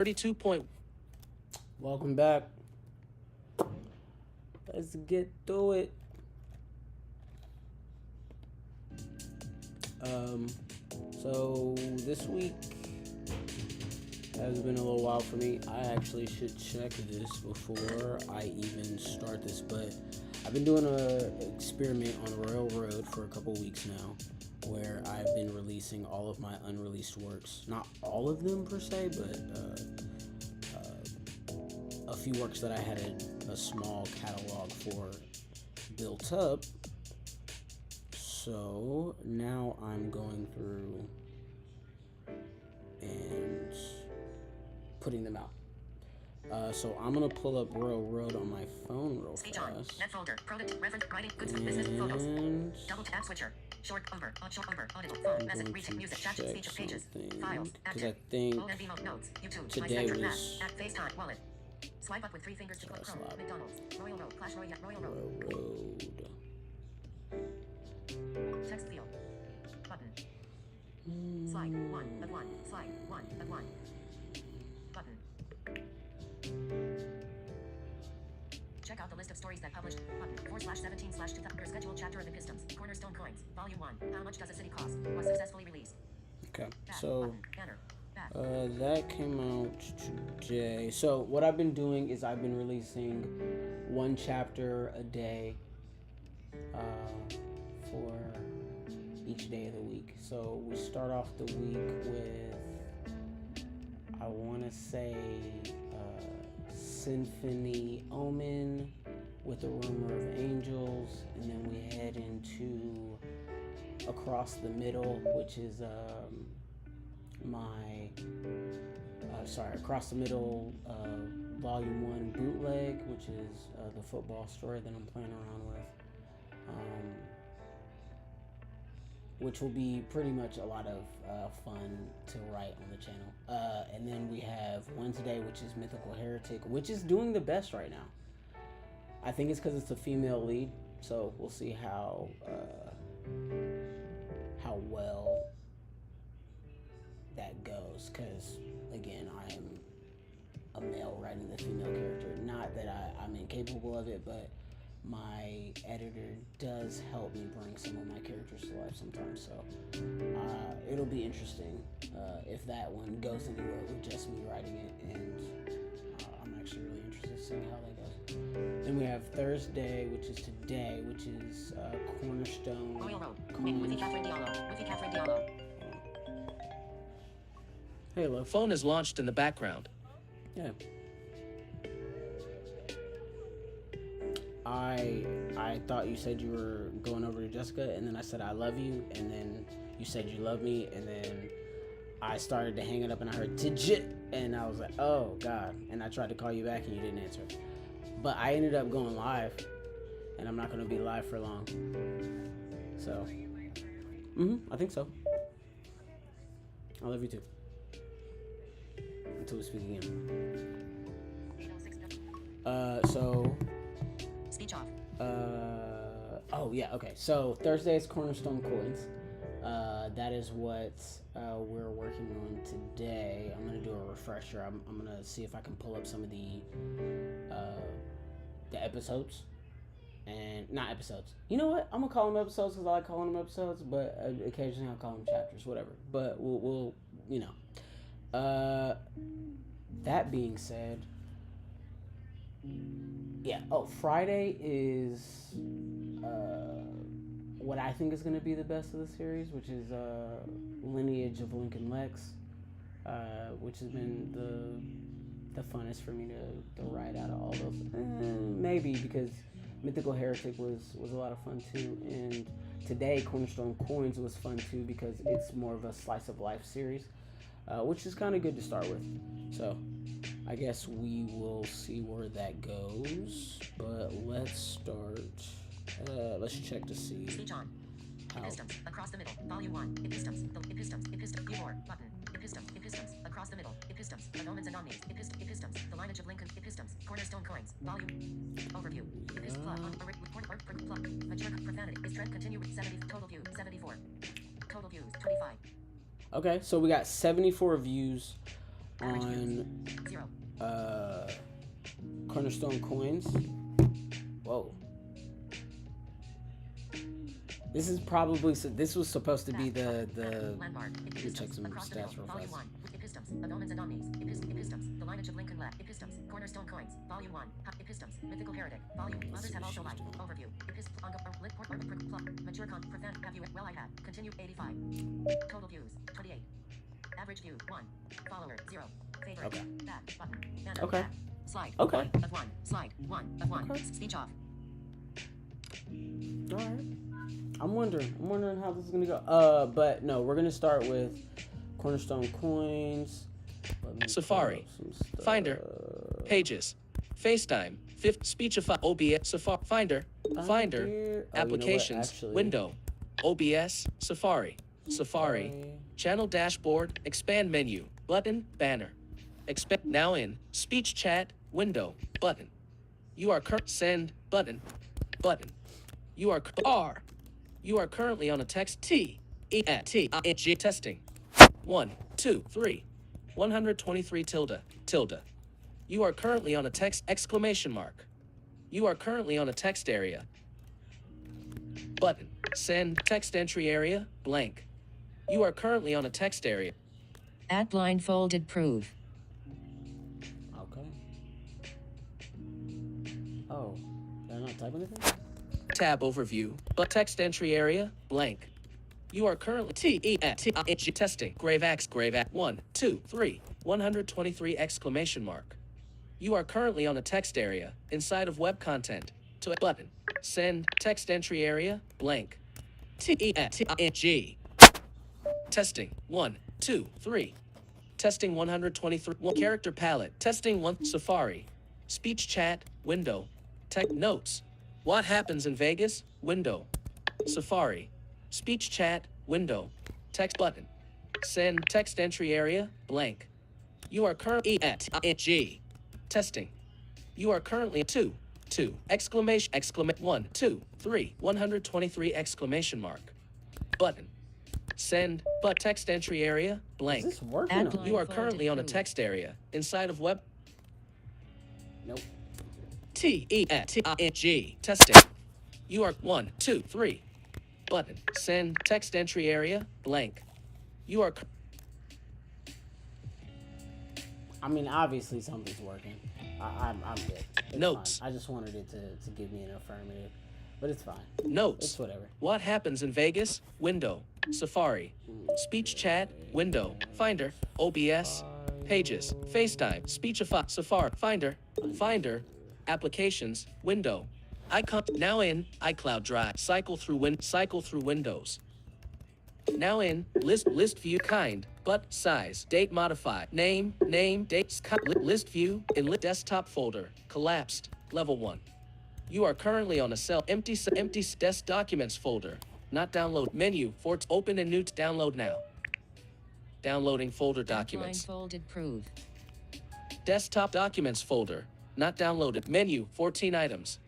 32 point. Welcome back. Let's get through it. So this week has been a little while for me. I actually should check this before I even start this, but I've been doing an experiment on RoyalRoad for a couple weeks now, where I've been releasing all of my unreleased works. Not all of them per se, but a few works that I had a small catalog for built up. So now I'm going through and putting them out. So I'm gonna pull up RoyalRoad on my phone real Speech on. fast. Net folder. Product. Reference. Writing. Goods. Business. Photos. Double tap switcher. Short over. Short over. Audio. Phone. Message. Reaching. Music. Chat. Speech. Pages. Files. Because I Active. think Phone and email. Notes. YouTube. today My was At FaceTime. Wallet. Swipe up with 3 fingers to click Chrome. McDonald's. RoyalRoad. Clash Royale. RoyalRoad. RoyalRoad. Text field. Button. Slide 1 of 1. Slide 1 of 1. Button. Check out the list of stories that published. Button. 4/17/2000. Your scheduled chapter of EPISTEMs. CornerstoneCoins. Volume 1. How much does a city cost? Was successfully released. Okay, Back. so Button. Banner. Back. that came out today. So what I've been doing is I've been releasing one chapter a day for each day of the week. So we start off the week with, I want to say, Symphony Omen with a Rumor of Angels, and then we head into Across the Middle, which is Across the Middle Volume 1 bootleg, which is the football story that I'm playing around with, which will be pretty much a lot of fun to write on the channel. And then we have Wednesday, which is Mythical Heretic, which is doing the best right now. I think it's because it's a female lead, so we'll see how well that goes, because again, I am a male writing the female character. Not that I'm incapable of it, but my editor does help me bring some of my characters to life sometimes, so it'll be interesting if that one goes anywhere with just me writing it, and I'm actually really interested in seeing how that goes. Then we have Thursday, which is today, which is Cornerstone RoyalRoad. Coins. With Catherine Diallo. Hey, love. Phone is launched in the background. Yeah. I thought you said you were going over to Jessica, and then I said I love you, and then you said you love me, and then I started to hang it up, and I heard "Tijit," and I was like, oh god, and I tried to call you back, and you didn't answer. But I ended up going live, and I'm not going to be live for long. So, I think so. I love you too. Until we speak again. So. Speech off. Oh yeah, okay. So Thursday is CornerstoneCoins. That is what we're working on today. I'm gonna do a refresher. I'm gonna see if I can pull up some of the episodes, and not episodes. You know what? I'm gonna call them episodes because I like calling them episodes. But occasionally I'll call them chapters, whatever. But we'll you know. That being said. Yeah. Oh, Friday is what I think is going to be the best of the series, which is Lineage of Lincoln Lex, which has been the funnest for me to write out of all those. Maybe because Mythical Heretic was a lot of fun too, and today Cornerstone Coins was fun too because it's more of a slice of life series, which is kind of good to start with. So I guess we will see where that goes, but let's start. Let's check to see. Speech on. EPISTEMs. Across the Middle. Volume 1. EPISTEMs. EPISTEM. View more. Button. EPISTEMs. Across the Middle. EPISTEMs. The Omens and Omnis. EPISTEMs. The Lineage of Lincoln. EPISTEMs. CornerstoneCoins. Volume. Overview. EPISTEM. Plug. Mature profanity. Is trend continue with 70. Total view. 74. Total views. 25. Okay, so we got 74 views. on 0. Cornerstone Coins. Whoa. This is probably, this was supposed to be the Landmark. let me check some Across the stats middle. real Volume fast. 1. EPISTEMs. Of Omens and Omnis. EPISTEMs. The Lineage of Lincoln Left. EPISTEMs. Cornerstone Coins. Volume 1. EPISTEMs. Mythical Heretic. Volume. Others have also liked. Overview. Mature prevent. Have you? Well, I had. Continue. 85. Total views. 28. Average view. 1. Follower. 0. Favorite. Okay. Back. Button. Banner. Okay. Back. Slide. Okay. 1 of 1. Slide. 1 of 1. Okay. Speech off. All right. I'm wondering how this is gonna go. But no, we're gonna start with Cornerstone Coins. Safari, Finder, Pages, FaceTime, Speechify, OBS, Safari, Finder, Applications, Window, OBS, Safari, Channel Dashboard, Expand Menu, Button, Banner, Expand Now in, Speech Chat, Window, Button. You are Send, Button. You are currently on a text T-E-T-I-N-G testing. 1, 2, 3. 123 tilde. You are currently on a text exclamation mark. You are currently on a text area. Button. Send text entry area blank. You are currently on a text area. At blindfolded prove. Okay. Oh, did I not type anything? Tab overview, but text entry area blank. You are currently T-E-T-I-N-G testing. Grave Axe 1, 2, 3. 123 exclamation mark. You are currently on a text area inside of web content. To a button. Send text entry area blank. T-E-T-I-N-G. Testing 1, 2, 3. Testing 123. Character palette. Testing 1. Safari. Speech chat window. Tech notes. What happens in Vegas? Window. Safari. Speech chat, window, text button. Send text entry area, blank. You are currently at ing. Testing. You are currently 2, exclamation, 1, 2, 3, 123 exclamation mark. Button. Send, but text entry area, blank. Is this working? You are currently on a text area inside of web. Nope. T-E-T-I-N-G. Testing. You are 1, 2, 3. Button. Send text entry area blank. You are. I mean, obviously something's working. I'm good. It's Notes. Fine. I just wanted it to give me an affirmative, but it's fine. Notes. It's whatever. What happens in Vegas? Window. Safari. Speech chat. Window. Finder. OBS. Pages. FaceTime. Speechify. Safari. Finder. Applications. Window. Icon. Now in iCloud Drive. Cycle through Windows. Now in list view kind, but size, date modified, name, dates, list view in desktop folder, collapsed, level 1. You are currently on a cell empty desk documents folder, not download menu for open and new download now. Downloading folder documents. Blindfolded prove. Desktop documents folder, not downloaded menu 14 items.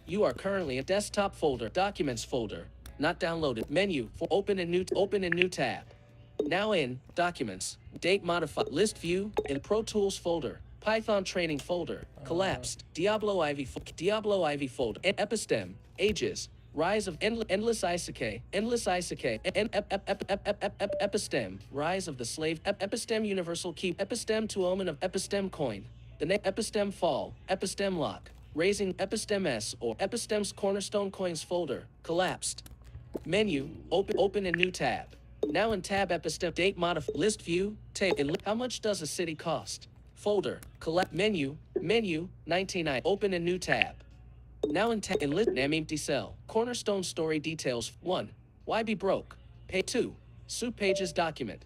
You are currently in desktop folder, documents folder, not downloaded menu for open and new tab. Now in documents, date modified, list view in Pro Tools folder, Python training folder, collapsed, Diablo Ivy folder, EPISTEM, ages, rise of endless isekai, EPISTEM, rise of the slave, EPISTEM universal key, EPISTEM to omen of EPISTEM coin, the name EPISTEM fall, EPISTEM lock. Raising EPISTEM S or EPISTEM's Cornerstone Coins folder, collapsed. Menu, open and new tab. Now in tab EPISTEM, date modify, list view, tape, how much does a city cost? Folder, collect, menu, 99, open and new tab. Now in tab, list, name empty cell, Cornerstone story details, 1, why be broke? Pay 2, soup pages document.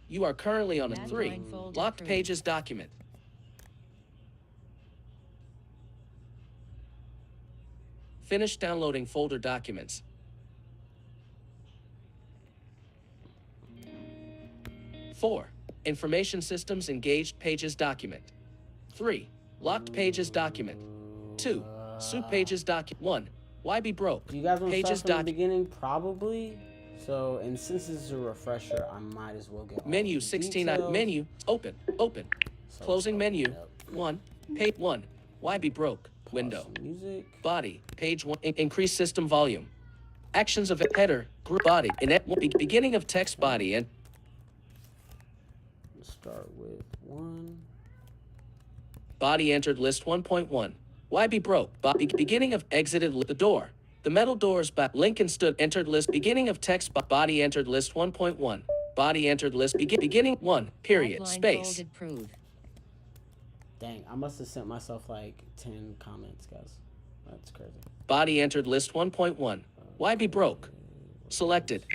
You are currently on a 3, locked pages document. Finish downloading folder documents. 4. Information systems engaged pages document. 3. Locked pages document. 2. Soup pages document. 1. Why be broke? Do you guys want to pages start from the beginning? Probably. So, and since this is a refresher, I might as well get all Menu the 16 details. menu open open. So Closing let's menu open it up. 1 page 1. Why be broke? Pause Window. some music. Body page 1. Increase system volume. Actions of header group body beginning of text body and Let's start with 1. body entered list 1.1. Why be broke? Beginning of exited the door. The metal doors back. Lincoln stood entered list beginning of text body entered list 1.1. Body entered list beginning 1 period Outline space. bolded prove. Dang, I must have sent myself like 10 comments, guys. That's crazy. Body entered list 1.1. Why be broke? Selected.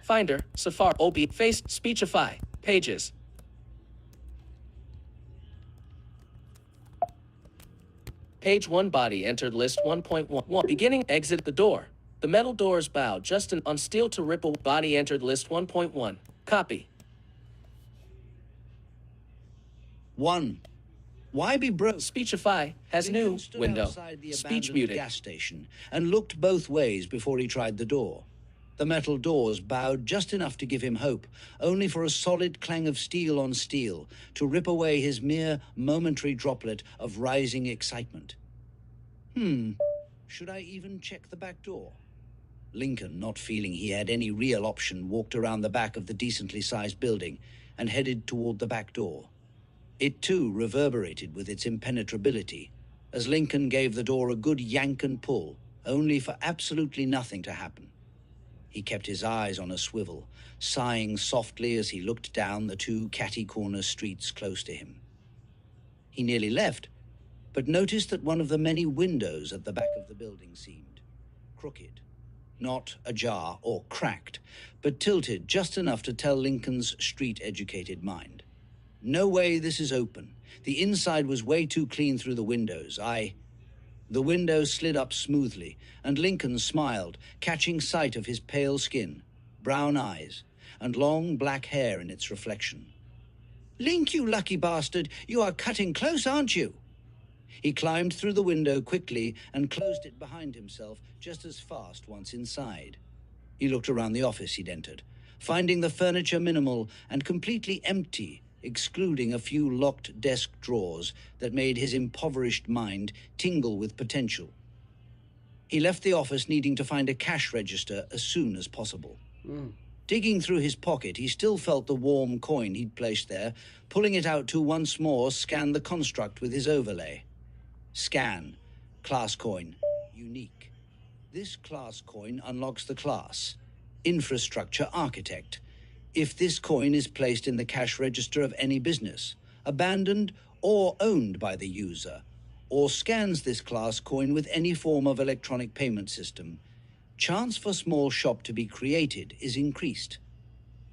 Finder, Safari, OB, Face, Speechify, Pages. Page 1 body entered list 1.1. Beginning exit the door. The metal doors bow just on steel to ripple. Body entered list 1.1. Copy. 1. Why be broke? Speechify has Lincoln new stood window. outside the Speech abandoned muted. gas station and looked both ways before he tried the door. The metal doors bowed just enough to give him hope, only for a solid clang of steel on steel to rip away his mere momentary droplet of rising excitement. Should I even check the back door? Lincoln, not feeling he had any real option, walked around the back of the decently sized building and headed toward the back door. It too reverberated with its impenetrability, as Lincoln gave the door a good yank and pull, only for absolutely nothing to happen. He kept his eyes on a swivel, sighing softly as he looked down the 2 catty-corner streets close to him. He nearly left, but noticed that one of the many windows at the back of the building seemed crooked, not ajar or cracked, but tilted just enough to tell Lincoln's street-educated mind. No way this is open. The inside was way too clean through the windows. The window slid up smoothly, and Lincoln smiled, catching sight of his pale skin, brown eyes, and long black hair in its reflection. "Link, you lucky bastard, you are cutting close, aren't you?" He climbed through the window quickly and closed it behind himself just as fast once inside. He looked around the office he'd entered, finding the furniture minimal and completely empty, excluding a few locked desk drawers that made his impoverished mind tingle with potential. He left the office needing to find a cash register as soon as possible. Digging through his pocket, he still felt the warm coin he'd placed there, pulling it out to once more scan the construct with his overlay. Scan. Class coin. Unique. This class coin unlocks the class. Infrastructure architect. If this coin is placed in the cash register of any business, abandoned or owned by the user, or scans this class coin with any form of electronic payment system, chance for small shop to be created is increased.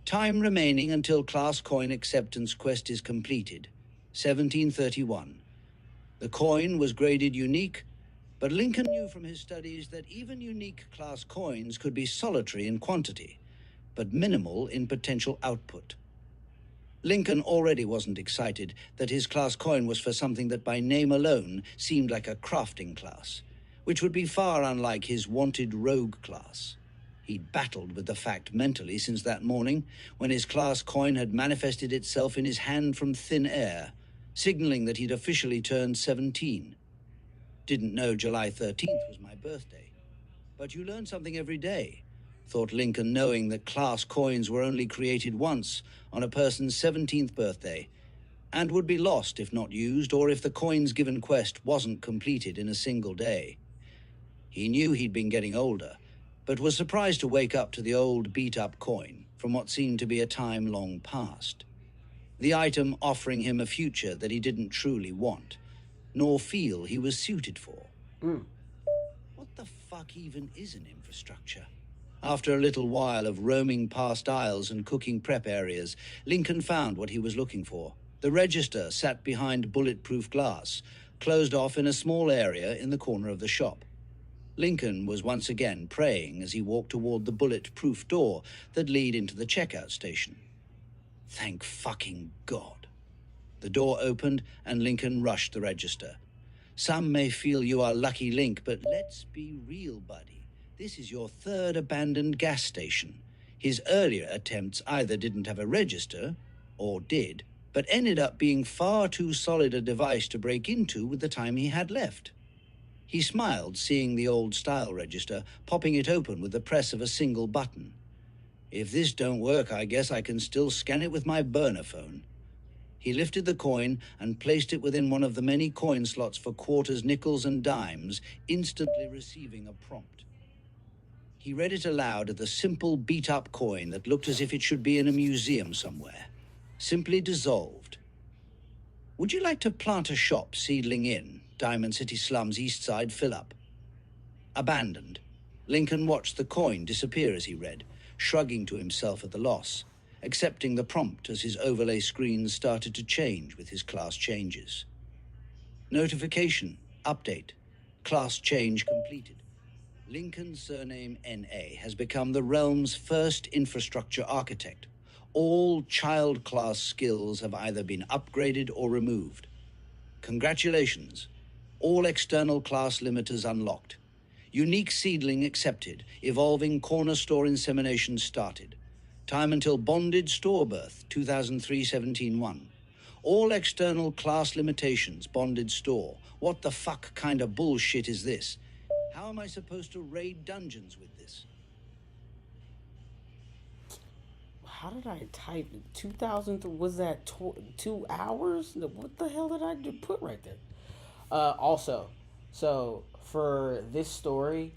Time remaining until class coin acceptance quest is completed, 1731. The coin was graded unique, but Lincoln knew from his studies that even unique class coins could be solitary in quantity, but minimal in potential output. Lincoln already wasn't excited that his class coin was for something that by name alone seemed like a crafting class, which would be far unlike his wanted rogue class. He'd battled with the fact mentally since that morning when his class coin had manifested itself in his hand from thin air, signaling that he'd officially turned 17. Didn't know July 13th was my birthday. But you learn something every day, thought Lincoln, knowing that class coins were only created once on a person's 17th birthday, and would be lost if not used or if the coin's given quest wasn't completed in a single day. He knew he'd been getting older, but was surprised to wake up to the old beat-up coin from what seemed to be a time long past. The item offering him a future that he didn't truly want, nor feel he was suited for. What the fuck even is an infrastructure? After a little while of roaming past aisles and cooking prep areas, Lincoln found what he was looking for. The register sat behind bulletproof glass, closed off in a small area in the corner of the shop. Lincoln was once again praying as he walked toward the bulletproof door that lead into the checkout station. Thank fucking God. The door opened and Lincoln rushed the register. Some may feel you are lucky Link, but let's be real, buddy. This is your third abandoned gas station. His earlier attempts either didn't have a register, or did, but ended up being far too solid a device to break into with the time he had left. He smiled, seeing the old-style register, popping it open with the press of a single button. If this don't work, I guess I can still scan it with my burner phone. He lifted the coin and placed it within one of the many coin slots for quarters, nickels, and dimes, instantly receiving a prompt. He read it aloud at the simple, beat-up coin that looked as if it should be in a museum somewhere. Simply dissolved. Would you like to plant a shop, Seedling Inn, Diamond City Slums, East Side, fill-up? Abandoned. Lincoln watched the coin disappear as he read, shrugging to himself at the loss, accepting the prompt as his overlay screen started to change with his class changes. Notification. Update. Class change completed. Lincoln's surname N.A. has become the realm's first infrastructure architect. All child class skills have either been upgraded or removed. Congratulations. All external class limiters unlocked. Unique seedling accepted. Evolving corner store insemination started. Time until bonded store birth, 2003-17-1. All external class limitations, bonded store. What the fuck kind of bullshit is this? How am I supposed to raid dungeons with this? How did I type 2,000? Was that 2 hours? What the hell did I put right there? Also, so for this story,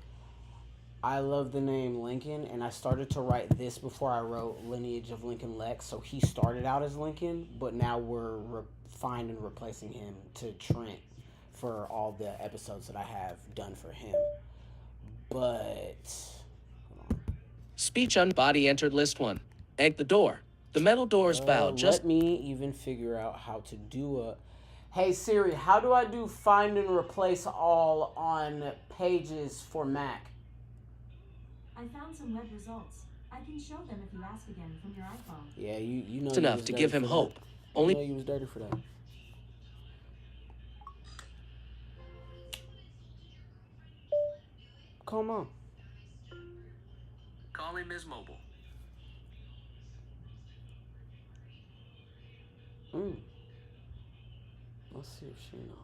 I love the name Lincoln, and I started to write this before I wrote Lineage of Lincoln Lex. So he started out as Lincoln, but now we're finding and replacing him to Trent for all the episodes that I have done for him. But hold on. Speech on body entered list 1. Egg the door. The metal doors bow just... Let me even figure out how to do a... Hey Siri, how do I do find and replace all on Pages for Mac? I found some web results. I can show them if you ask again from your iPhone. Yeah, you know. It's enough to give him hope. Only you was dirty for that. Call Mom. Calling Ms. Mobile. Let's see if she knows.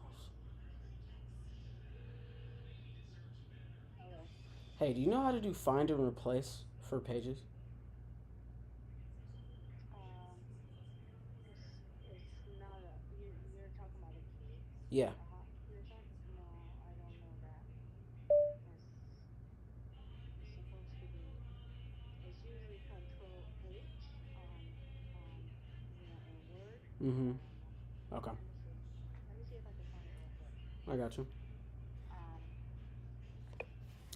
Hey, do you know how to do find and replace for Pages? It's not a, you're talking about a key. Yeah. No, I don't know that. It's supposed to be, it's usually Control H in Word. Okay. Let me see if I can find it real quick. I got you.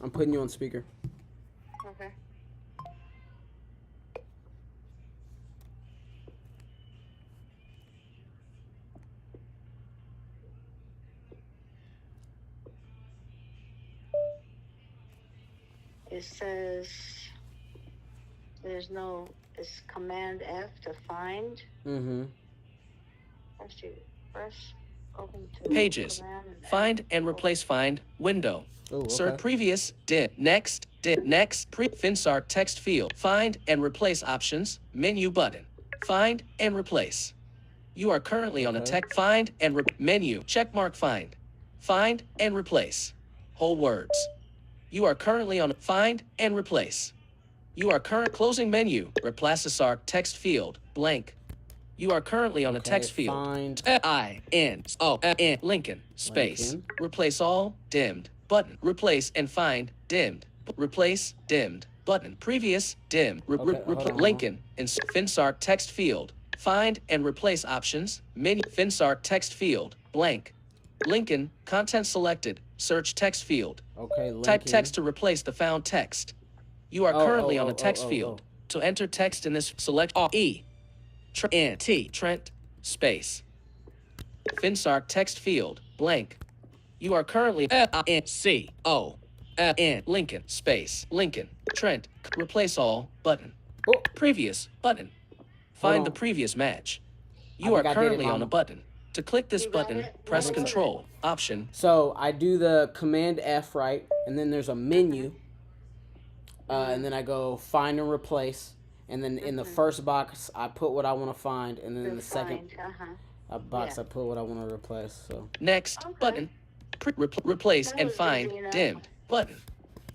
I'm putting you on speaker. Okay. It says there's no, it's Command F to find. Let's see. Press open to Pages. Find and replace find. Window. Insert previous. Dim. Next. Dim. Next. Finsart text field. Find and replace options. Menu button. Find and replace. You are currently on a text. Find and menu. Checkmark find. Find and replace. Whole words. You are currently on find and replace. You are closing menu. Replace text field. Blank. You are currently on a text field. Find I-N-O-N Lincoln space. Lincoln. Replace all dimmed button. Replace and find dimmed. Replace dimmed button. Previous dim. Lincoln in Finsart text field. Find and replace options. Menu. Finsart text field. Blank. Lincoln content selected. Search text field. Okay. Lincoln. Type text to replace the found text. You are currently on a text field. To enter text in this, select E. Trent, space. Finsart text field, blank. You are currently Lincoln, space. Lincoln, Trent, replace all, button. Previous, button. Find the previous match. You are currently on a button. To click this You got button, it? press think so. Control, Option. So I do the Command F, right? And then there's a menu. And then I go find and replace. And then in the first box, I put what I want to find. And then in the second box, Yeah. I put what I want to replace. So Next Okay. button. Replace That and was find easy enough. dimmed button.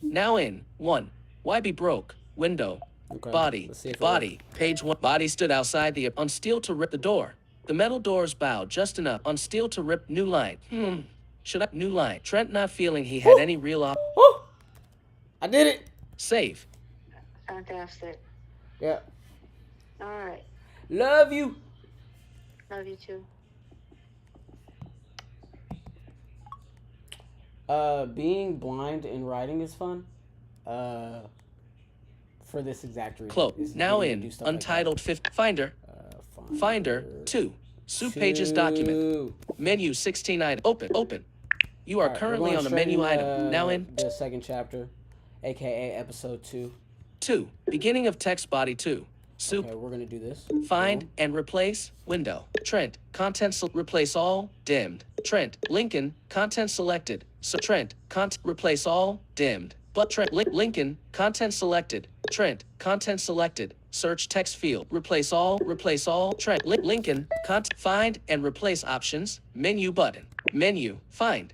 Now in 1. Why be broke? Window. okay. Body. Let's see if it Body. Page 1. Body stood outside the on steel to rip the door. The metal doors bowed just enough on steel to rip new line. Should I new line? Trent not feeling he had any real works. Woo! I did it. save. Fantastic. Yeah. All right. Love you. Love you too. Being blind in writing is fun. For this exact reason. Close. is Now getting to do in stuff like Untitled 5th Finder. that. Finder 2. Soup pages document. 2. Menu 16 item. Open. You are Alright, we're currently going on a straight menu in, item. Now in the second chapter, aka episode 2. 2. Beginning of text body 2. Soup. Okay, we're gonna do this. Find Boom. and replace window. Trent. Content replace all dimmed. Trent. Lincoln. Content selected. So Trent. Content replace all dimmed. But Trent. Lincoln. Content selected. Trent. Content selected. Search text field. Replace all. Trent. Lincoln. Content. Find and replace options. Menu button. Menu. Find.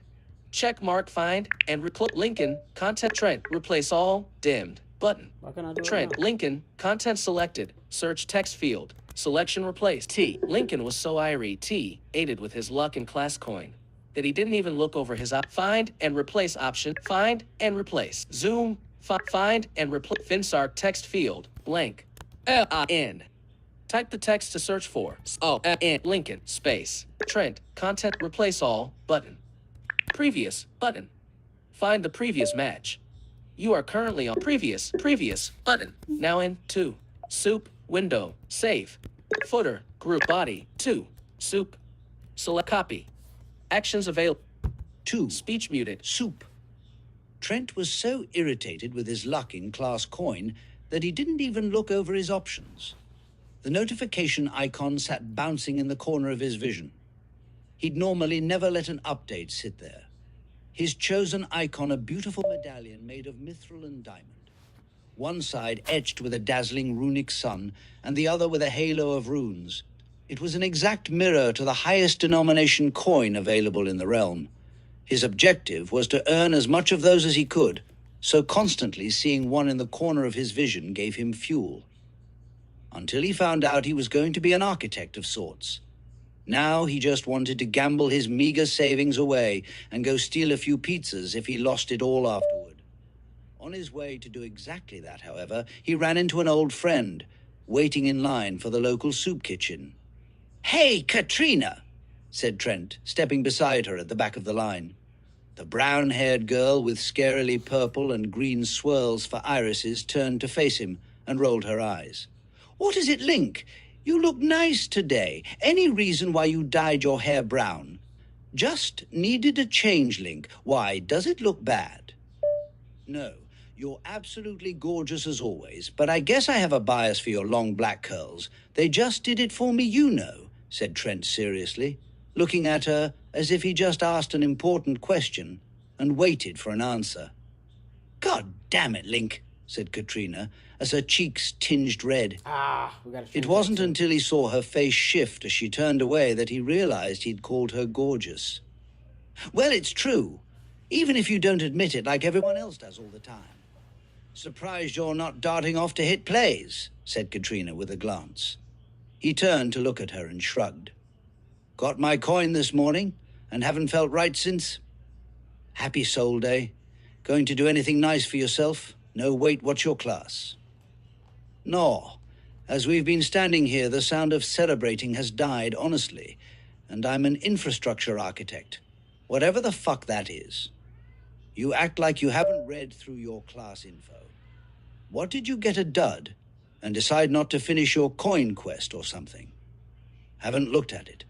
Check mark find and Lincoln. Content. Trent. Replace all dimmed. Button. Why can't I do it Trent, now? Lincoln, content selected, search text field, selection replaced. T. Lincoln was so aided with his luck in class coin, that he didn't even look over his find and replace option. Find and replace. Zoom, find and replace. Finsark text field, blank. L-I-N. Type the text to search for. Lincoln, space. Trent, content replace all, button. Previous, button. Find the previous match. You are currently on previous button. Now in 2. Soup, window, save. Footer, group body, 2. Soup. Select copy. Actions available. 2. Speech muted. Soup. Trent was so irritated with his luck in class coin that he didn't even look over his options. The notification icon sat bouncing in the corner of his vision. He'd normally never let an update sit there. His chosen icon, a beautiful medallion made of mithril and diamond. One side etched with a dazzling runic sun, and the other with a halo of runes. It was an exact mirror to the highest denomination coin available in the realm. His objective was to earn as much of those as he could, so constantly seeing one in the corner of his vision gave him fuel. Until he found out he was going to be an architect of sorts. Now he just wanted to gamble his meager savings away and go steal a few pizzas if he lost it all afterward. On his way to do exactly that, however, he ran into an old friend, waiting in line for the local soup kitchen. "Hey, Katrina," said Trent, stepping beside her at the back of the line. The brown-haired girl with scarily purple and green swirls for irises turned to face him and rolled her eyes. "What is it, Link? You look nice today. Any reason why you dyed your hair brown?" "Just needed a change, Link. Why, does it look bad?" "No, you're absolutely gorgeous as always, but I guess I have a bias for your long black curls. They just did it for me, you know," said Trent seriously, looking at her as if he just asked an important question and waited for an answer. "God damn it, Link," said Katrina, as her cheeks tinged red. We gotta change It wasn't that too. until he saw her face shift as she turned away that he realized he'd called her gorgeous. "Well, it's true, even if you don't admit it like everyone else does all the time." "Surprised you're not darting off to hit plays," said Katrina with a glance. He turned to look at her and shrugged. "Got my coin this morning and haven't felt right since. Happy Soul Day. Going to do anything nice for yourself? No, wait, what's your class?" "No. As we've been standing here, the sound of celebrating has died, honestly. And I'm an infrastructure architect. Whatever the fuck that is. You act like you haven't read through your class info. What did you get a dud and decide not to finish your coin quest or something? Haven't looked at it.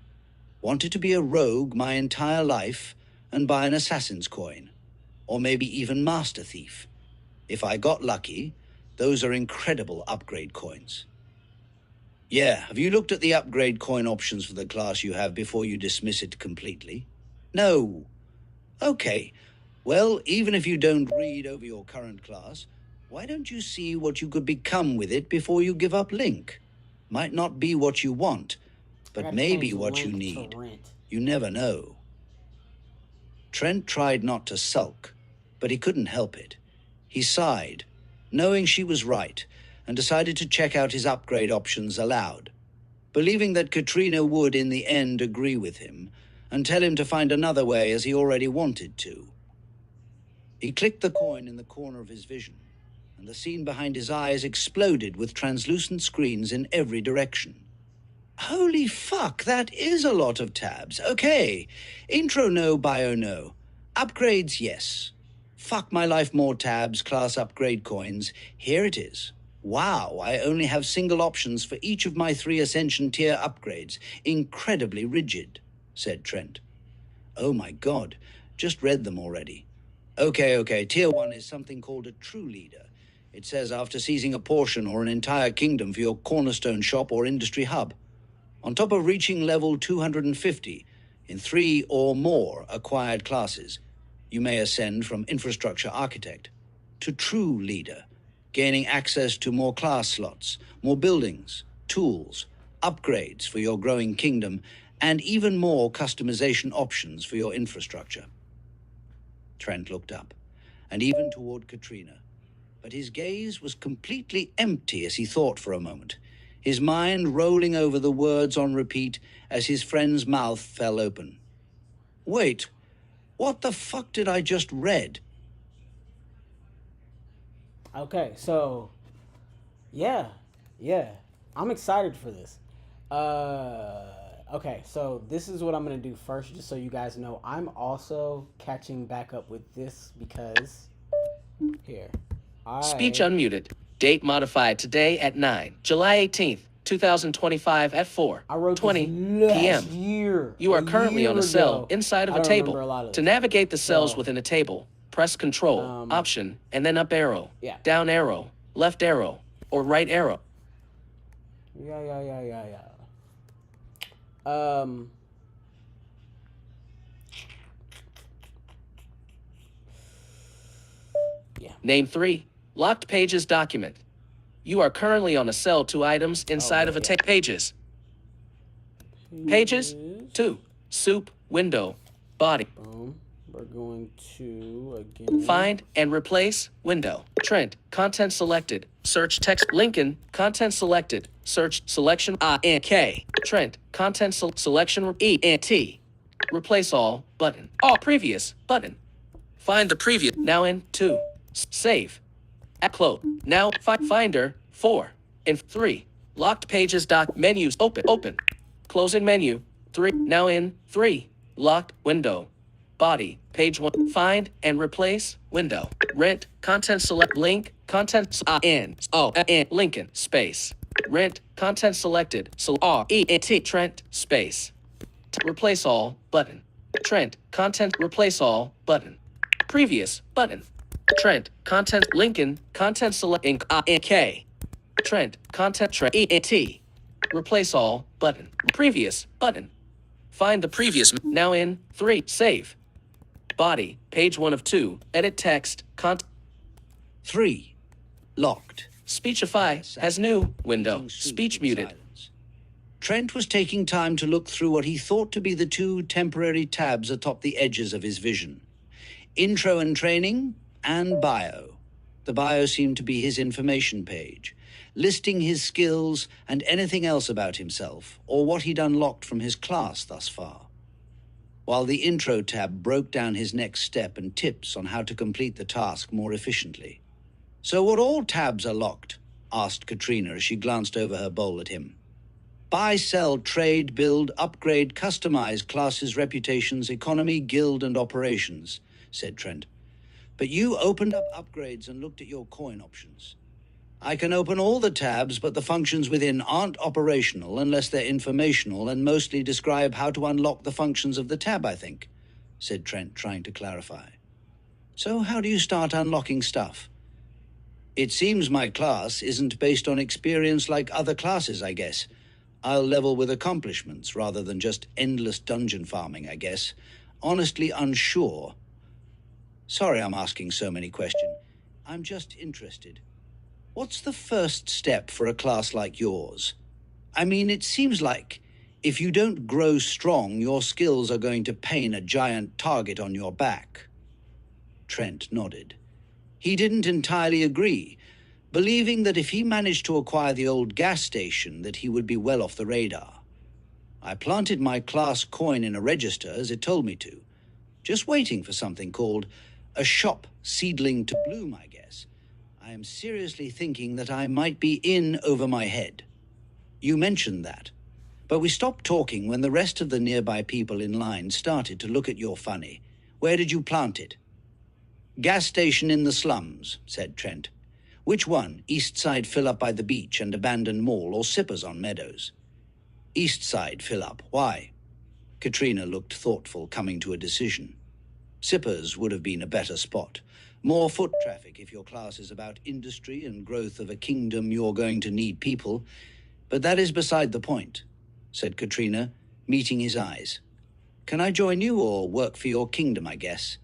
Wanted to be a rogue my entire life and buy an assassin's coin. Or maybe even master thief. If I got lucky, those are incredible upgrade coins." Yeah, have you looked at the upgrade coin options for the class you have before you dismiss it completely? No. Okay. Well, even if you don't read over your current class, why don't you see what you could become with it before you give up Link? Might not be what you want, I but gotta maybe change what you Link need. to Rent. You never know. Trent tried not to sulk, but he couldn't help it. He sighed, knowing she was right, and decided to check out his upgrade options aloud, believing that Katrina would in the end agree with him and tell him to find another way as he already wanted to. He clicked the coin in the corner of his vision, and the scene behind his eyes exploded with translucent screens in every direction. Holy fuck, that is a lot of tabs. Okay. Intro no, bio no. Upgrades, yes. Fuck my life, more tabs, class upgrade coins. Here it is. Wow, I only have single options for each of my 3 Ascension tier upgrades. Incredibly rigid, said Trent. Oh my god, just read them already. Okay, tier 1 is something called a true leader. It says after seizing a portion or an entire kingdom for your cornerstone shop or industry hub. On top of reaching level 250 in 3 or more acquired classes, you may ascend from Infrastructure Architect to True Leader, gaining access to more class slots, more buildings, tools, upgrades for your growing kingdom, and even more customization options for your infrastructure. Trent looked up, and even toward Katrina, but his gaze was completely empty as he thought for a moment, his mind rolling over the words on repeat as his friend's mouth fell open. Wait, what the fuck did I just read? Okay, so yeah. I'm excited for this. Okay, so this is what I'm gonna do first, just so you guys know. I'm also catching back up with this because here. Speech unmuted. Date modified today at 9, July 18th, 2025 at I wrote 4:20 this p.m. last year. You are currently on a cell ago. inside of I a don't table. remember a lot of To this. navigate the cells So, within a table, press Control, Option, and then up arrow, Yeah. down arrow, left arrow, or right arrow. Yeah. Name 3. Locked pages document. You are currently on a cell 2 items inside of a pages. Pages 2. Soup, window, body. Boom. We're going to again. Find and replace window. Trent, content selected. Search text. Lincoln, content selected. Search selection N K. Trent, content selection E N T. Replace all button. All previous button. Find the previous. Now in 2. Save. At close. Now finder 4. In 3. Locked pages menus open. Closing menu 3. Now in 3. Locked window. Body, page 1, find and replace, window. Rent, content select, link, content, Lincoln, space. Rent, content selected, R-E-N-T, Trent, space. Replace all, button. Trent, content, replace all, button. Previous, button. Trent, content, Lincoln, content select, K. Trent, content, E-N-T. Replace all, button. Previous, button. Find the previous, now in 3, save. Body, page 1 of 2, edit text, 3. Locked. Speechify has new window, speech muted. Silence. Trent was taking time to look through what he thought to be the 2 temporary tabs atop the edges of his vision. Intro and training, and bio. The bio seemed to be his information page, listing his skills and anything else about himself, or what he'd unlocked from his class thus far. While the intro tab broke down his next step and tips on how to complete the task more efficiently. So what all tabs are locked? Asked Katrina as she glanced over her bowl at him. Buy, sell, trade, build, upgrade, customize classes, reputations, economy, guild, and operations, said Trent. But you opened up upgrades and looked at your coin options. I can open all the tabs, but the functions within aren't operational unless they're informational and mostly describe how to unlock the functions of the tab, I think, said Trent, trying to clarify. So how do you start unlocking stuff? It seems my class isn't based on experience like other classes, I guess. I'll level with accomplishments rather than just endless dungeon farming, I guess. Honestly unsure. Sorry I'm asking so many questions. I'm just interested. What's the first step for a class like yours? I mean, it seems like if you don't grow strong, your skills are going to paint a giant target on your back. Trent nodded. He didn't entirely agree, believing that if he managed to acquire the old gas station, that he would be well off the radar. I planted my class coin in a register as it told me to, just waiting for something called a shop seedling to bloom, I guess. I am seriously thinking that I might be in over my head. You mentioned that, but we stopped talking when the rest of the nearby people in line started to look at you funny. Where did you plant it? Gas station in the slums, said Trent. Which one? East side fill up by the beach and abandoned mall, or Sippers on Meadows? East side fill up. Why? Katrina looked thoughtful, coming to a decision. Sippers would have been a better spot. More foot traffic if your class is about industry and growth of a kingdom. You're going to need people. But that is beside the point, said Katrina, meeting his eyes. Can I join you or work for your kingdom, I guess?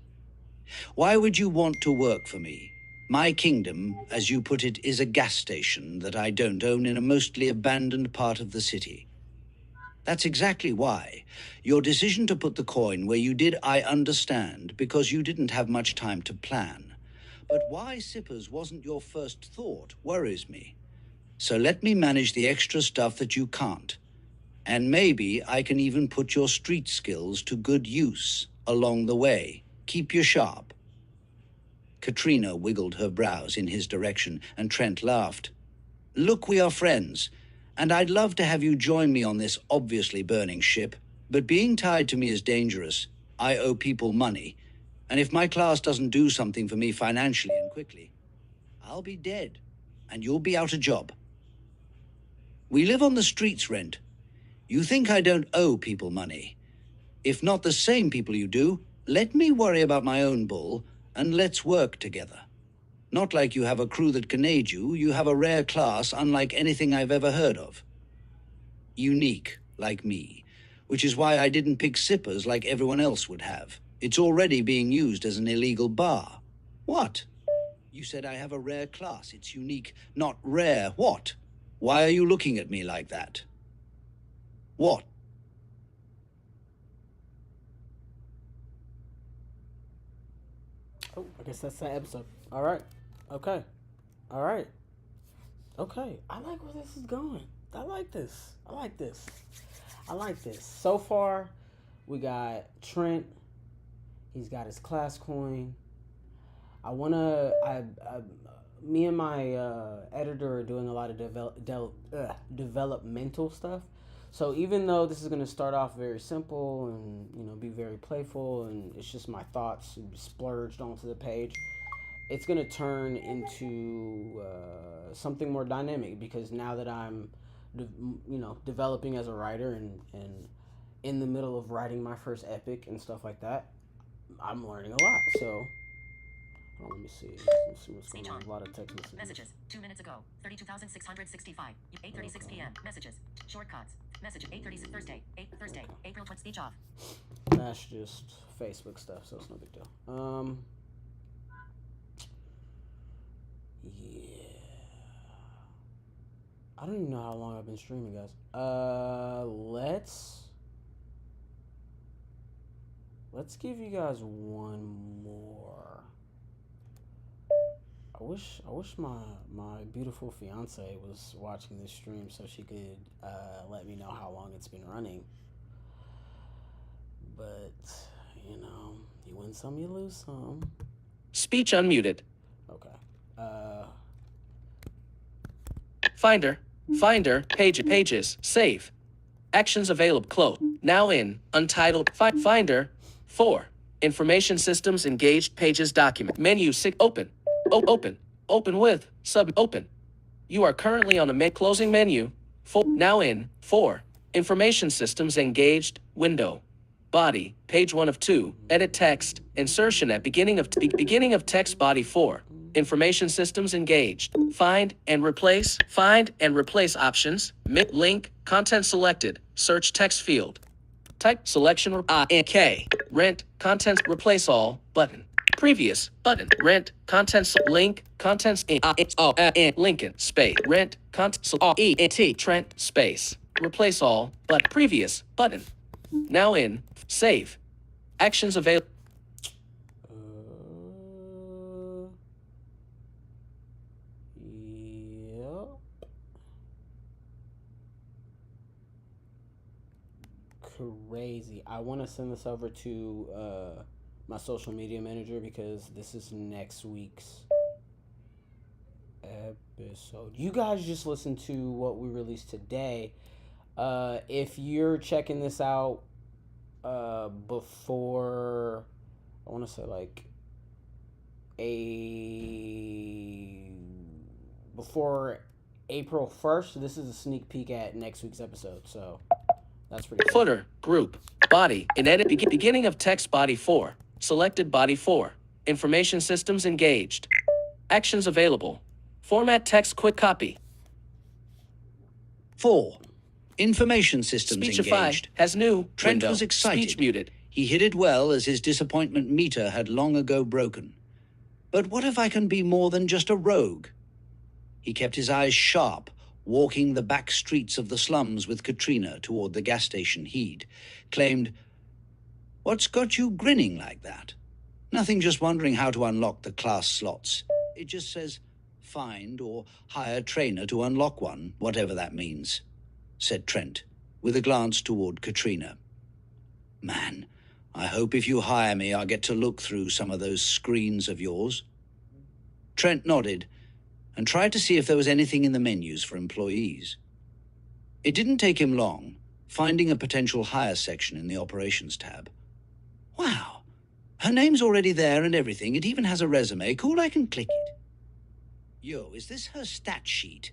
Why would you want to work for me? My kingdom, as you put it, is a gas station that I don't own in a mostly abandoned part of the city. That's exactly why. Your decision to put the coin where you did, I understand, because you didn't have much time to plan. But why Sippers wasn't your first thought worries me. So let me manage the extra stuff that you can't. And maybe I can even put your street skills to good use along the way. Keep you sharp. Katrina wiggled her brows in his direction, and Trent laughed. Look, we are friends, and I'd love to have you join me on this obviously burning ship, but being tied to me is dangerous. I owe people money, and if my class doesn't do something for me financially and quickly, I'll be dead, and you'll be out of job. We live on the streets, Rent. You think I don't owe people money? If not the same people you do, let me worry about my own bull, and let's work together. Not like you have a crew that can aid you. You have a rare class unlike anything I've ever heard of. Unique, like me, which is why I didn't pick Sippers like everyone else would have. It's already being used as an illegal bar. What? You said I have a rare class. It's unique, not rare. What? Why are you looking at me like that? What? Oh, I guess that's that episode. All right. Okay. All right. Okay. I like where this is going. I like this. I like this. I like this. So far, we got Trent. He's got his class coin. Me and my editor are doing a lot of developmental stuff. So even though this is going to start off very simple and be very playful and it's just my thoughts splurged onto the page, it's going to turn into something more dynamic, because now that I'm developing as a writer and in the middle of writing my first epic and stuff like that, I'm learning a lot. So let me see. Let's see what's going on. A lot of text Messages. 2 minutes ago. 32,665. 8:36 p.m. Messages. Shortcuts. Message. 8:36 Thursday. Thursday. April 20. Speech off. That's just Facebook stuff, so it's no big deal. Yeah. I don't even know how long I've been streaming, guys. Let's give you guys one more. I wish my beautiful fiance was watching this stream so she could let me know how long it's been running. But, you win some, you lose some. Speech unmuted. Okay. Finder, pages, save. Actions available, close. Now in, untitled, Finder, 4. Information systems engaged pages document. Menu 6, open. Open with, open. You are currently on a closing menu. Now in, 4. Information systems engaged, window. Body, page 1 of 2. Edit text, insertion at beginning of text body 4. Information systems engaged. Find and replace. Find and replace options. Link. Content selected. Search text field. Type selection K. Rent. Contents. Replace all. Button. Previous. Button. Rent. Contents. Link. Contents. Lincoln. Space. Rent. Contents. Trent. Space. Replace all. But previous. Button. Now in. Save. Actions available. Yep. Crazy. I want to send this over to my social media manager because this is next week's episode. You guys just listened to what we released today. If you're checking this out before, I want to say like before April 1st, this is a sneak peek at next week's episode. So that's pretty cool. Footer, group, body, and edit. Beginning of text body 4. Selected body 4. Information systems engaged. Actions available. Format text quick copy. 4. Information systems Speechify engaged. has new Trent window. was excited. Speech muted. He hid it well, as his disappointment meter had long ago broken. But what if I can be more than just a rogue? He kept his eyes sharp, walking the back streets of the slums with Katrina toward the gas station he'd claimed. What's got you grinning like that? Nothing, just wondering how to unlock the class slots. It just says, find or hire trainer to unlock one, whatever that means, said Trent, with a glance toward Katrina. Man, I hope if you hire me, I'll get to look through some of those screens of yours. Trent nodded and tried to see if there was anything in the menus for employees. It didn't take him long, finding a potential hire section in the operations tab. Wow, her name's already there and everything. It even has a resume. Cool, I can click it. Yo, is this her stat sheet?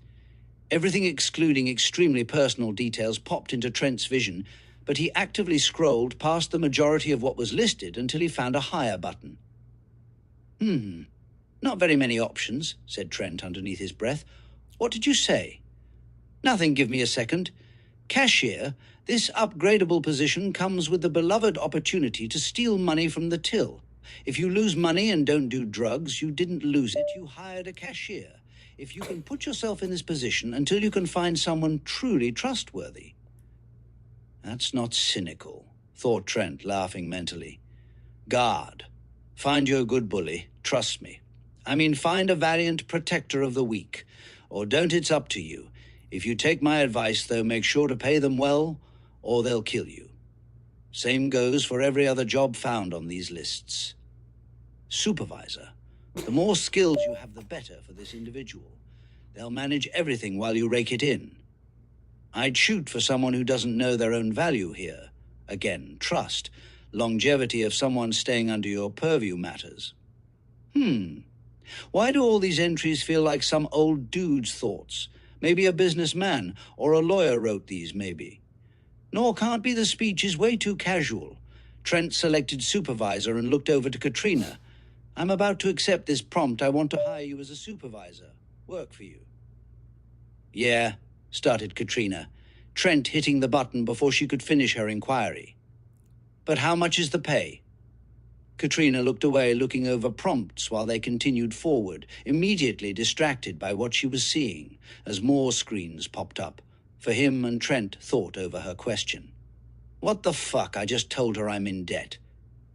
Everything excluding extremely personal details popped into Trent's vision, but he actively scrolled past the majority of what was listed until he found a hire button. Not very many options, said Trent underneath his breath. What did you say? Nothing, give me a second. Cashier, this upgradable position comes with the beloved opportunity to steal money from the till. If you lose money and don't do drugs, you didn't lose it, you hired a cashier. If you can put yourself in this position until you can find someone truly trustworthy. That's not cynical, thought Trent, laughing mentally. Guard. Find you a good bully, trust me. I mean, find a valiant protector of the weak. Or don't, it's up to you. If you take my advice, though, make sure to pay them well, or they'll kill you. Same goes for every other job found on these lists. Supervisor. The more skills you have, the better for this individual. They'll manage everything while you rake it in. I'd shoot for someone who doesn't know their own value here. Again, trust. Longevity of someone staying under your purview matters. Why do all these entries feel like some old dude's thoughts? Maybe a businessman or a lawyer wrote these, maybe. Nor can't be the speech is way too casual. Trent selected supervisor and looked over to Katrina. I'm about to accept this prompt. I want to hire you as a supervisor. Work for you. Yeah, started Katrina, Trent hitting the button before she could finish her inquiry. But how much is the pay? Katrina looked away, looking over prompts while they continued forward, immediately distracted by what she was seeing, as more screens popped up, for him and Trent thought over her question. What the fuck? I just told her I'm in debt.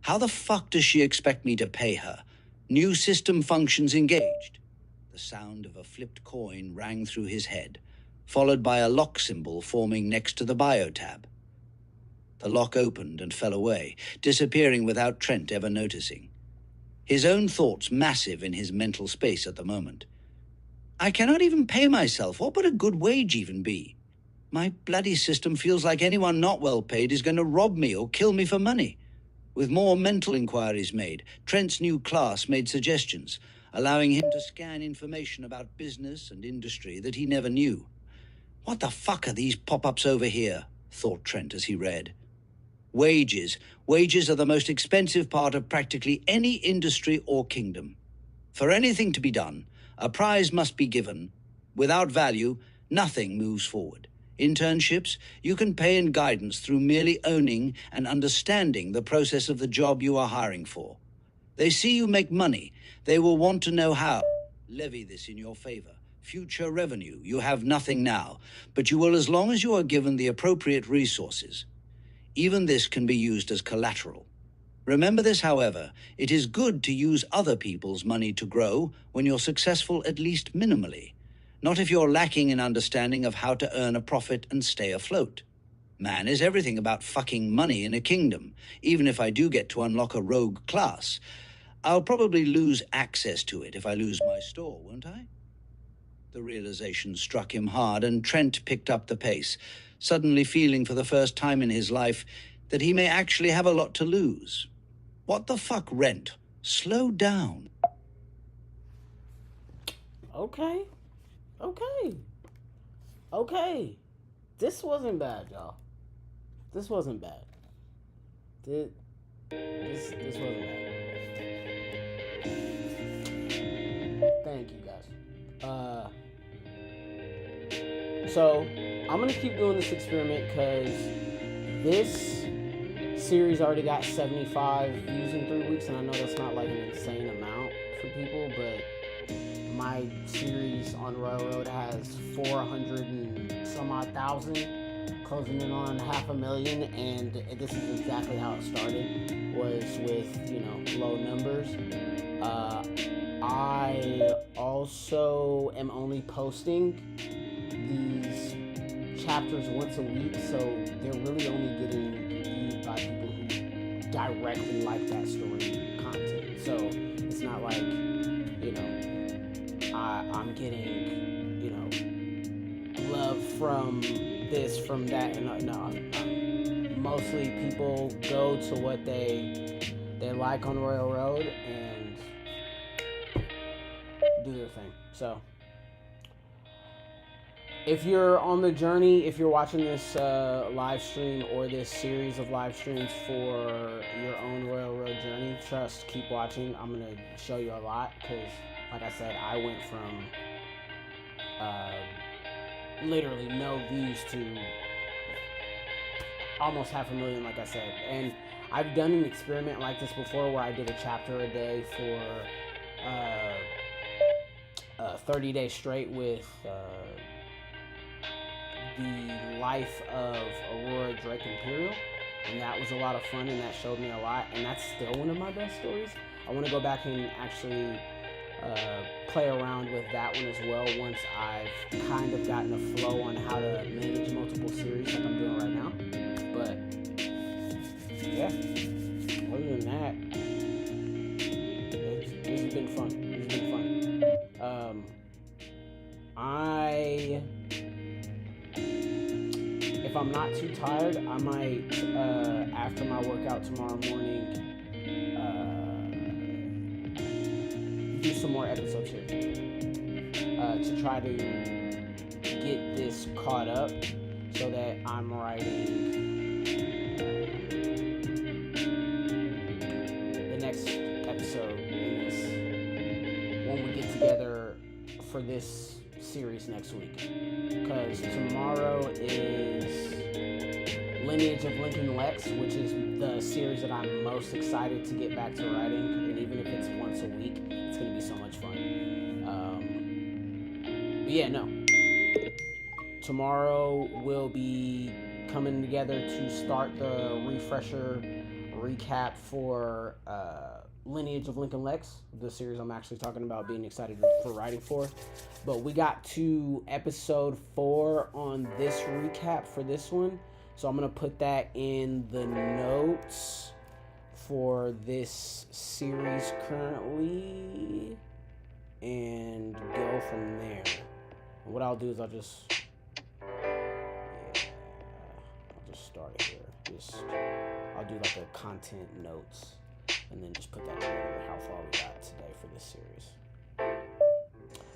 How the fuck does she expect me to pay her? New system functions engaged. The sound of a flipped coin rang through his head, followed by a lock symbol forming next to the bio tab. The lock opened and fell away, disappearing without Trent ever noticing. His own thoughts massive in his mental space at the moment. I cannot even pay myself. What would a good wage even be? My bloody system feels like anyone not well paid is going to rob me or kill me for money. With more mental inquiries made, Trent's new class made suggestions, allowing him to scan information about business and industry that he never knew. What the fuck are these pop-ups over here? Thought Trent as he read. Wages. Wages are the most expensive part of practically any industry or kingdom. For anything to be done, a prize must be given. Without value, nothing moves forward. Internships, you can pay in guidance through merely owning and understanding the process of the job you are hiring for. They see you make money. They will want to know how. Levy this in your favor. Future revenue, you have nothing now, but you will as long as you are given the appropriate resources. Even this can be used as collateral. Remember this, however, it is good to use other people's money to grow when you're successful at least minimally, not if you're lacking in understanding of how to earn a profit and stay afloat. Man is everything about fucking money in a kingdom. Even if I do get to unlock a rogue class, I'll probably lose access to it if I lose my store, won't I? The realization struck him hard, and Trent picked up the pace, suddenly feeling for the first time in his life that he may actually have a lot to lose. What the fuck, Rent? Slow down. Okay. This wasn't bad, y'all. This wasn't bad. This wasn't bad. Thank you, guys. So I'm gonna keep doing this experiment because this series already got 75 views in 3 weeks, and I know that's not like an insane amount for people, but my series on RoyalRoad has 400 and some odd thousand, closing in on 500,000, and this is exactly how it started, was with, low numbers. I also am only posting these chapters once a week, so they're really only getting viewed by people who directly like that story content. So it's not like, I'm getting, love from this, from that, and no. Mostly people go to what they like on RoyalRoad and do their thing. So if you're on the journey, if you're watching this live stream or this series of live streams for your own RoyalRoad journey, trust, keep watching. I'm going to show you a lot because, like I said, I went from literally no views to almost 500,000, like I said. And I've done an experiment like this before where I did a chapter a day for 30 days straight with the life of Aurora Drake Imperial, and that was a lot of fun, and that showed me a lot, and that's still one of my best stories. I want to go back and actually play around with that one as well once I've kind of gotten a flow on how to manage multiple series like I'm doing right now. But yeah, other than that, this has been fun. If I'm not too tired, I might, after my workout tomorrow morning, do some more episodes here to try to get this caught up so that I'm writing the next episode in this when we get together for this series next week, because tomorrow is Lineage of Lincoln Lex, which is the series that I'm most excited to get back to writing, and even if it's once a week, it's going to be so much fun. But yeah, no. Tomorrow we'll be coming together to start the refresher recap for Lineage of Lincoln Lex, the series I'm actually talking about being excited for writing for. But we got to episode 4 on this recap for this one, so I'm going to put that in the notes for this series currently and go from there. And what I'll do is I'll just start it here. I'll do like a content notes and then just put that together, how far we got today for this series.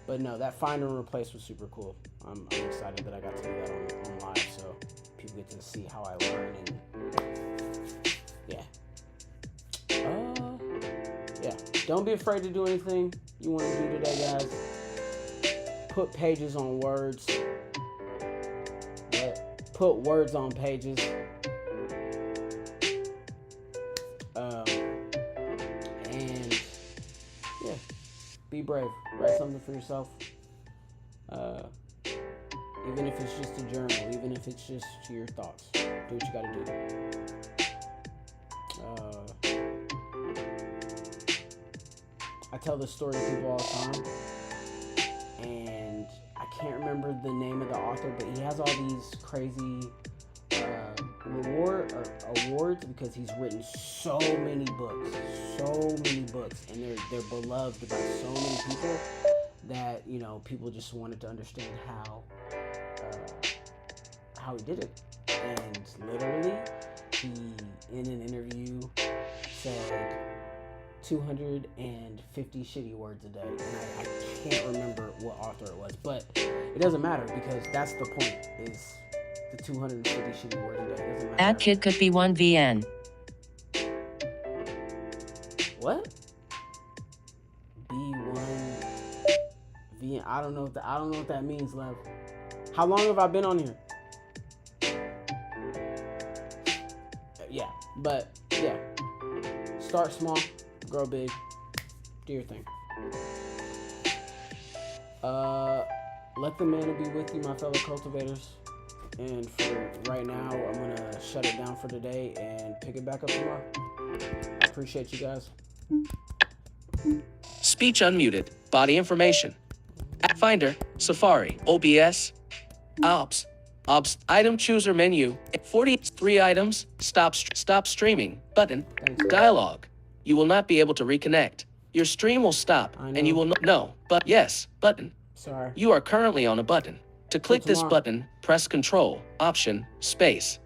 But no, that find and replace was super cool. I'm excited that I got to do that on live, so people get to see how I learn, and yeah. Don't be afraid to do anything. you want to do today, guys. Put pages on words. Put words on pages. And yeah, be brave. Write something for yourself. Even if it's just a journal, even if it's just your thoughts, do what you gotta do. I tell this story to people all the time, and I can't remember the name of the author, but he has all these crazy awards because he's written so many books, and they're beloved by so many people that, you know, people just wanted to understand how he did it. And literally, he, in an interview, said 250 shitty words a day, and I can't remember what author it was, but it doesn't matter because that's the point, is the 250 shitty words a day. It doesn't matter. That kid could be one VN. What? B1 VN. I don't know what that means, love. How long have I been on here? Yeah, but yeah. Start small, grow big, do your thing. Let the manna be with you, my fellow cultivators. And for right now, I'm gonna shut it down for today and pick it back up tomorrow. I appreciate you guys. Speech unmuted. Body information. App Finder, Safari, OBS, Ops, Item Chooser menu, 43 items, stop streaming, button, dialogue. You will not be able to reconnect. Your stream will stop, and you will no, but yes, button. Sorry. You are currently on a button. To click this button, press Control, Option, Space.